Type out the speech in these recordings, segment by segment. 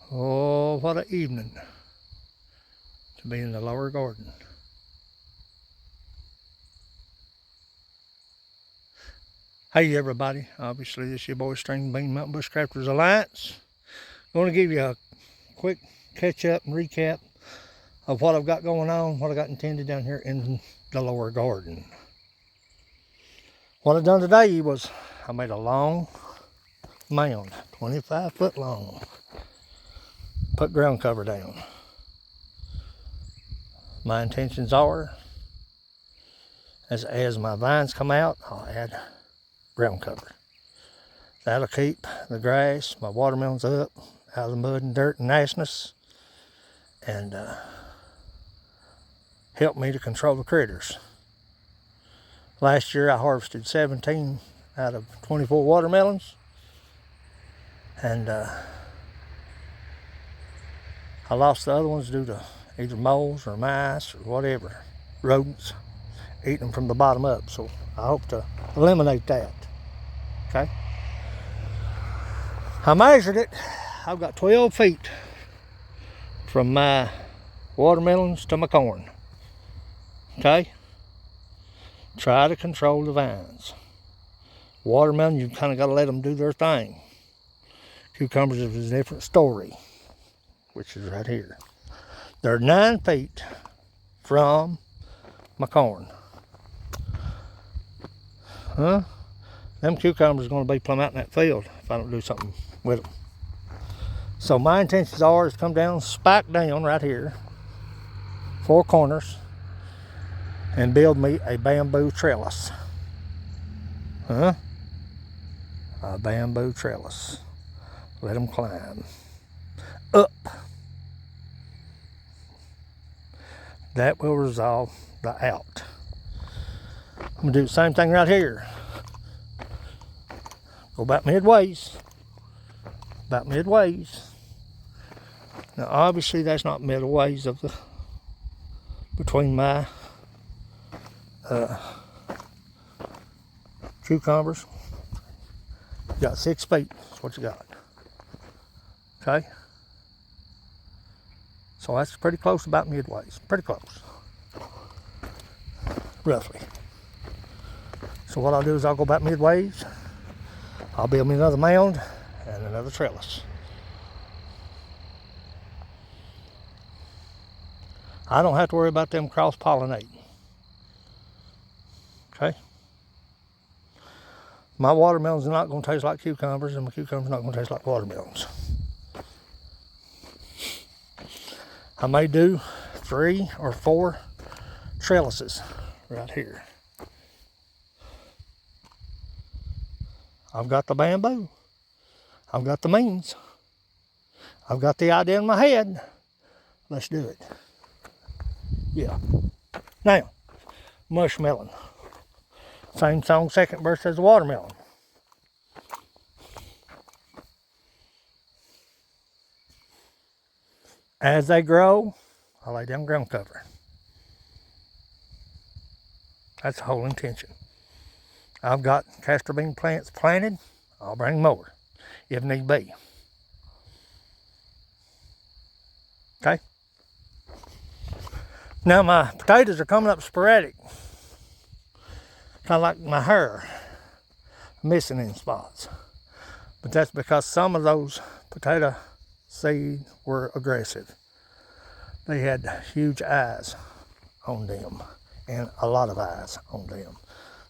Oh, what an evening to be in the lower garden. Hey everybody, obviously this is your boy String Bean Mountain Bushcrafters Alliance. I want to give you a quick catch up and recap of what I've got going on, what I got intended down here in the lower garden. What I've done today was I made a long mound, 25 foot long, put ground cover down. My intentions are, as my vines come out, I'll add ground cover. That'll keep the grass, my watermelons up, out of the mud and dirt and nastiness, and help me to control the critters. Last year I harvested 17 out of 24 watermelons, and I lost the other ones due to either moles or mice or whatever, rodents eating them from the bottom up. So I hope to eliminate that. Okay. I measured it. I've got 12 feet from my watermelons to my corn. Okay. Try to control the vines. Watermelon, you kind of got to let them do their thing. Cucumbers is a different story, which is right here. They're 9 feet from my corn. Them cucumbers are going to be plumb out in that field if I don't do something with them. So my intentions are to come down, spike down right here, 4 corners, and build me a bamboo trellis. A bamboo trellis. Let them climb up. That will resolve the out. I'm gonna do the same thing right here. Go about midways. Now obviously that's not midways of the between my cucumbers. You got 6 feet. That's what you got. Okay. So that's pretty close, about midways. Pretty close. Roughly. So what I'll do is I'll go about midways. I'll build me another mound and another trellis. I don't have to worry about them cross-pollinating. Okay? My watermelons are not going to taste like cucumbers, and my cucumbers are not going to taste like watermelons. I may do 3 or 4 trellises right here. I've got the bamboo. I've got the means. I've got the idea in my head. Let's do it. Yeah. Now, mushmelon. Same song, second verse as the watermelon. As they grow, I lay down ground cover. That's the whole intention. I've got castor bean plants planted. I'll bring more if need be. Okay? Now my potatoes are coming up sporadic. Kind of like my hair, missing in spots. But that's because some of those potato seed were aggressive. They had huge eyes on them and a lot of eyes on them.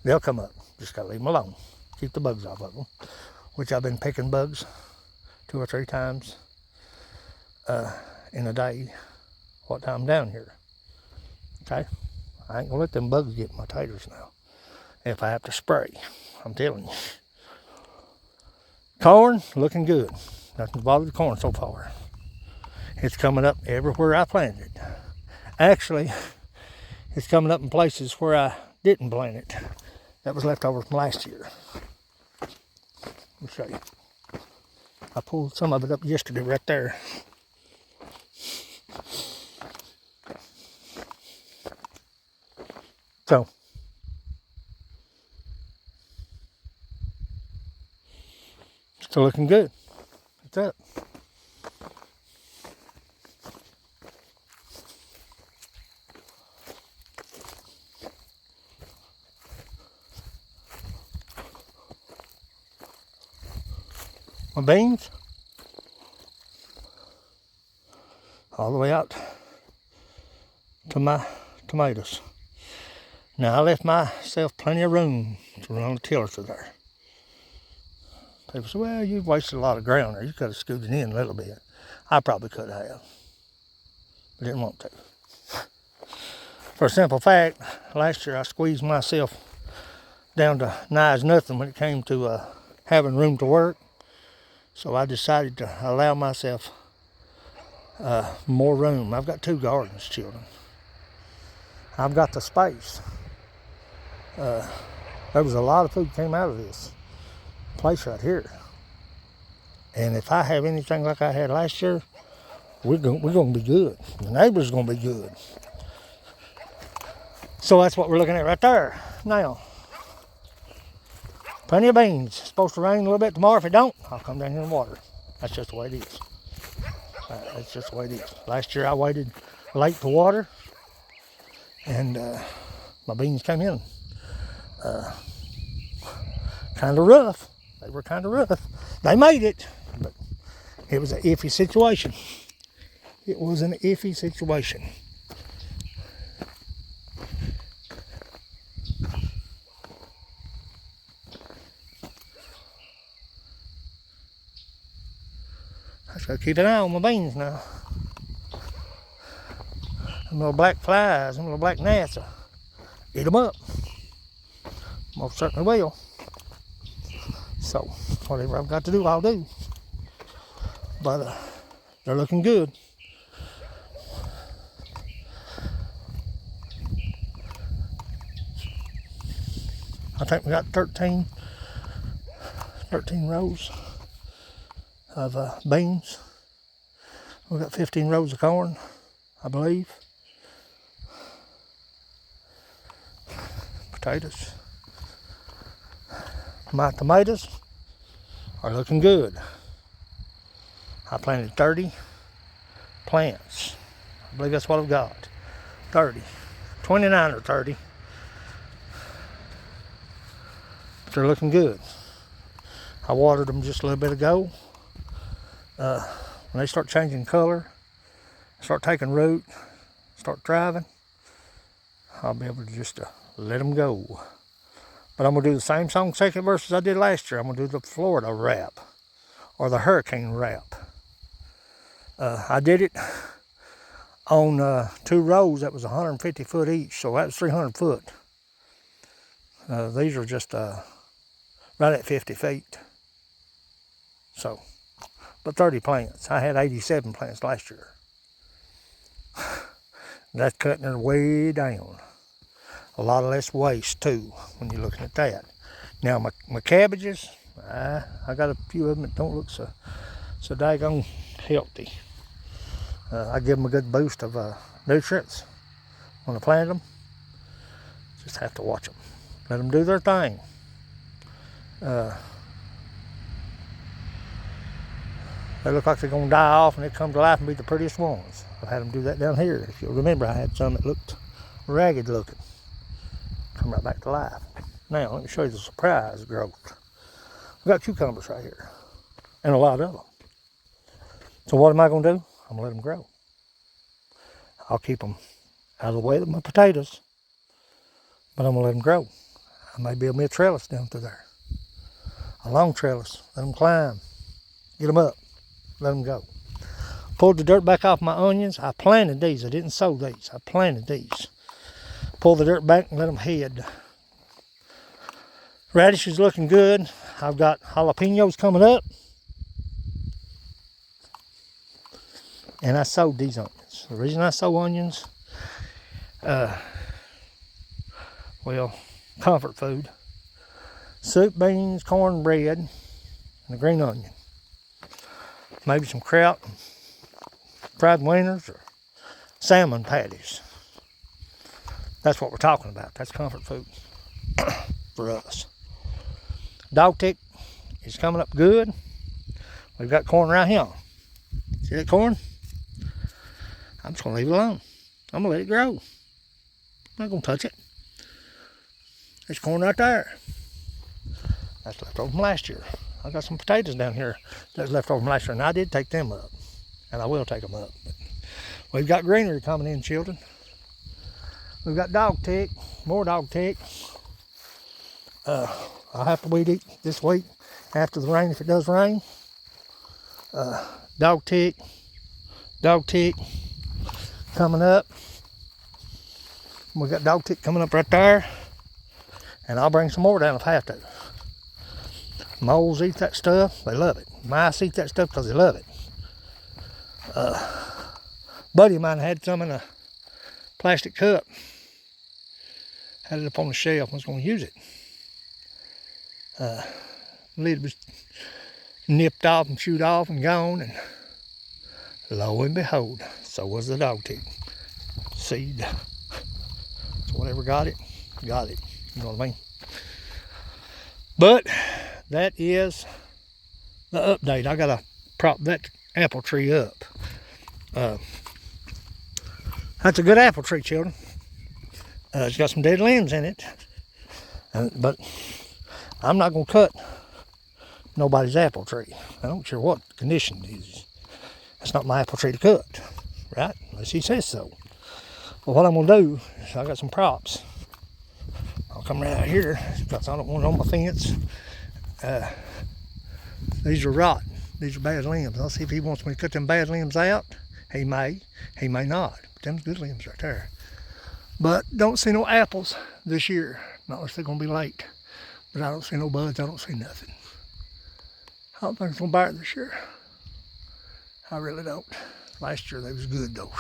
They'll come up. Just gotta leave them alone. Keep the bugs off of them, which I've been picking bugs 2 or 3 times in a day what time I'm down here. Okay? I ain't gonna let them bugs get my taters now if I have to spray. I'm telling you. Corn looking good. Nothing's bothered the corn so far. It's coming up everywhere I planted it. Actually, it's coming up in places where I didn't plant it. That was left over from last year. Let me show you. I pulled some of it up yesterday right there. So, still looking good. That's it. my beans all the way out to my tomatoes. Now I left myself plenty of room to run the tiller through there. People say, well, you've wasted a lot of ground there. You could have scooted in a little bit. I probably could have, but didn't want to. For a simple fact, last year I squeezed myself down to nigh as nothing when it came to having room to work. So I decided to allow myself more room. I've got 2 gardens, children. I've got the space. There was a lot of food came out of this place right here. And if I have anything like I had last year, we're going to be good. The neighbors are going to be good. So that's what we're looking at right there. Now, plenty of beans. It's supposed to rain a little bit tomorrow. If it don't, I'll come down here and water. That's just the way it is. That's just the way it is. Last year I waited late to water, and my beans came in kind of rough. They were kind of rough. They made it, but it was an iffy situation. It was an iffy situation. I just gotta keep an eye on my beans now. Them little black flies, them little black gnats, eat them up. Most certainly will. So, whatever I've got to do, I'll do. But they're looking good. I think we got 13 rows of beans. We've got 15 rows of corn, I believe. Potatoes. My tomatoes are looking good. I planted 30 plants. I believe that's what I've got. 30. 29 or 30. But they're looking good. I watered them just a little bit ago. When they start changing color, start taking root, start thriving, I'll be able to just let them go. But I'm going to do the same song, second verse as I did last year. I'm going to do the Florida wrap, or the hurricane wrap. I did it on 2 rows that was 150 foot each, so that was 300 foot. These are just right at 50 feet. So, but 30 plants. I had 87 plants last year. That's cutting it way down. A lot of less waste too, when you're looking at that. Now my cabbages, I got a few of them that don't look so daggone healthy. I give them a good boost of nutrients when I plant them. Just have to watch them. Let them do their thing. They look like they're going to die off and they come to life and be the prettiest ones. I've had them do that down here. If you'll remember, I had some that looked ragged looking. Come right back to life. Now, let me show you the surprise growth. We've got cucumbers right here, and a lot of them. So what am I going to do? I'm going to let them grow. I'll keep them out of the way of my potatoes, but I'm going to let them grow. I may build me a trellis down through there. A long trellis. Let them climb. Get them up. Let them go. Pulled the dirt back off my onions. I planted these. I didn't sow these. I planted these. Pull the dirt back and let them head. Radish is looking good. I've got jalapenos coming up. And I sowed these onions. The reason I sow onions, well, comfort food. Soup, beans, cornbread, and a green onion. Maybe some kraut, fried wieners, or salmon patties. That's what we're talking about. That's comfort food for us. Dog tick is coming up good. We've got corn right here. See that corn? I'm just going to leave it alone. I'm going to let it grow. I'm not going to touch it. There's corn right there. That's left over from last year. I got some potatoes down here that's left over from last year, and I did take them up, and I will take them up. But we've got greenery coming in, children. We've got dog tick, more dog tick. I'll have to weed eat this week after the rain if it does rain. Dog tick coming up. We got dog tick coming up right there, and I'll bring some more down if I have to. Moles eat that stuff, they love it. Mice eat that stuff because they love it. Buddy of mine had some in a plastic cup. Had it up on the shelf and was going to use it. Lid was nipped off and chewed off and gone, and lo and behold, so was the dog tick seed. So whatever got it. You know what I mean? But that is the update. I gotta prop that apple tree up. That's a good apple tree, children. It's got some dead limbs in it, but I'm not gonna cut nobody's apple tree. I don't care what condition it is. It's not my apple tree to cut, right? Unless he says so. Well, what I'm gonna do is I got some props. I'll come right out here because I don't want it on my fence. These are rotten. These are bad limbs. I'll see if he wants me to cut them bad limbs out. He may not. But them's good limbs right there. But don't see no apples this year. Not unless they're gonna be late. But I don't see no buds. I don't see nothing. I don't think it's gonna bear this year. I really don't. Last year they was good though.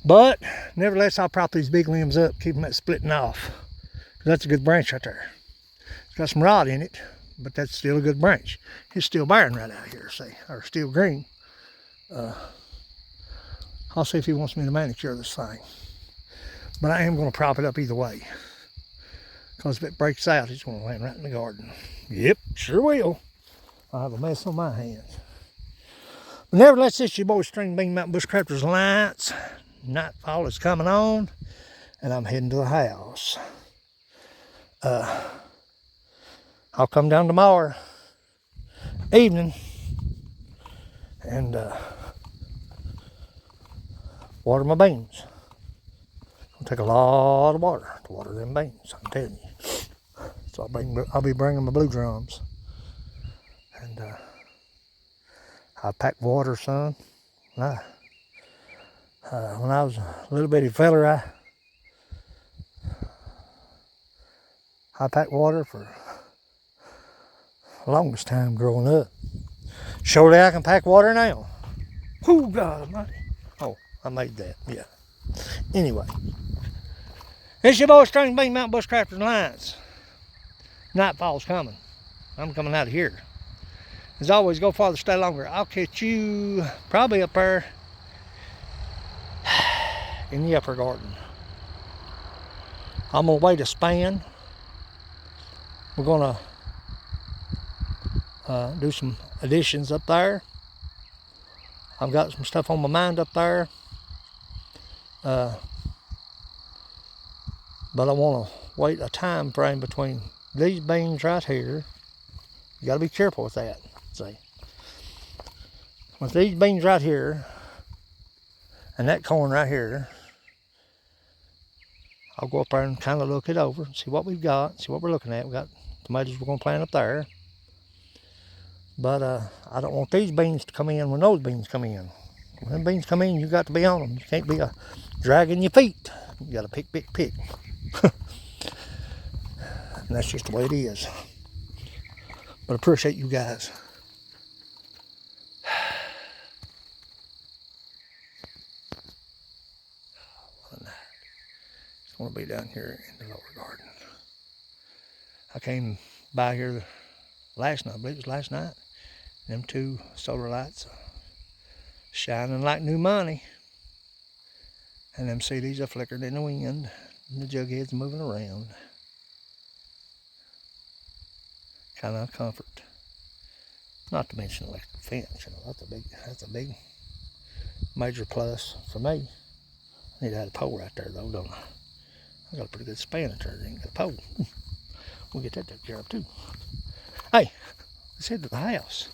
But nevertheless, I'll prop these big limbs up, keep them at splitting off. That's a good branch right there. It's got some rot in it, but that's still a good branch. It's still bearing right out here, see, or still green. I'll see if he wants me to manicure this thing. But I am going to prop it up either way. Because if it breaks out, it's going to land right in the garden. Yep, sure will. I'll have a mess on my hands. But nevertheless, this is your boy String Bean Mountain Bushcrafters Lights. Nightfall is coming on, and I'm heading to the house. I'll come down tomorrow evening and water my beans. It'll take a lot of water to water them beans, I'm telling you. So I'll be bringing my blue drums, and I pack water, son. When I was a little bitty feller, I packed water for the longest time growing up. Surely I can pack water now. Oh, God almighty. Oh, I made that, yeah. Anyway, it's your boy String Bean Mountain Bushcrafters Lights. Nightfall's coming. I'm coming out of here. As always, go farther, stay longer. I'll catch you probably up there in the upper garden. I'm gonna wait a span. We're gonna do some additions up there. I've got some stuff on my mind up there. But I want to wait a time frame between these beans right here. You got to be careful with that. See, with these beans right here and that corn right here, I'll go up there and kind of look it over and see what we've got, see what we're looking at. We got tomatoes we're going to plant up there. But I don't want these beans to come in when those beans come in. When them beans come in, you got to be on them. You can't be dragging your feet. You got to pick. And that's just the way it is. But I appreciate you guys. What a night. It's going to be down here in the lower garden. I came by here last night, I believe it was last night. Them two solar lights shining like new money. And them CDs are flickering in the wind. And the jughead's moving around. Kind of comfort. Not to mention electric fence. You know, that's a big major plus for me. I need to have a pole right there though, don't I? I got a pretty good span up there. I ain't got a pole. We'll get that taken care of too. Hey, Let's head to the house.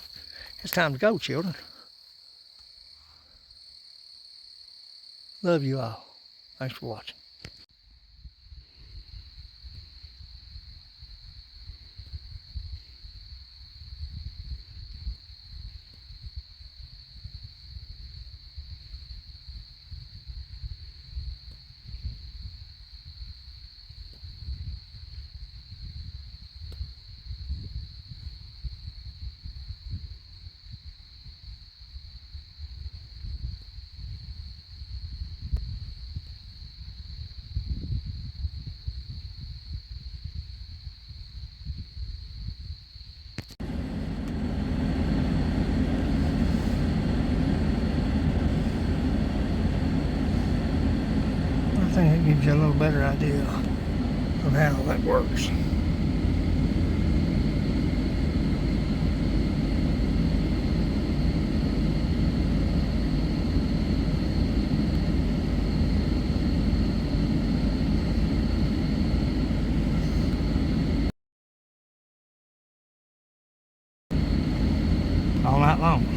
It's time to go, children. Love you all. Thanks for watching. I think it gives you a little better idea of how that works. All night long.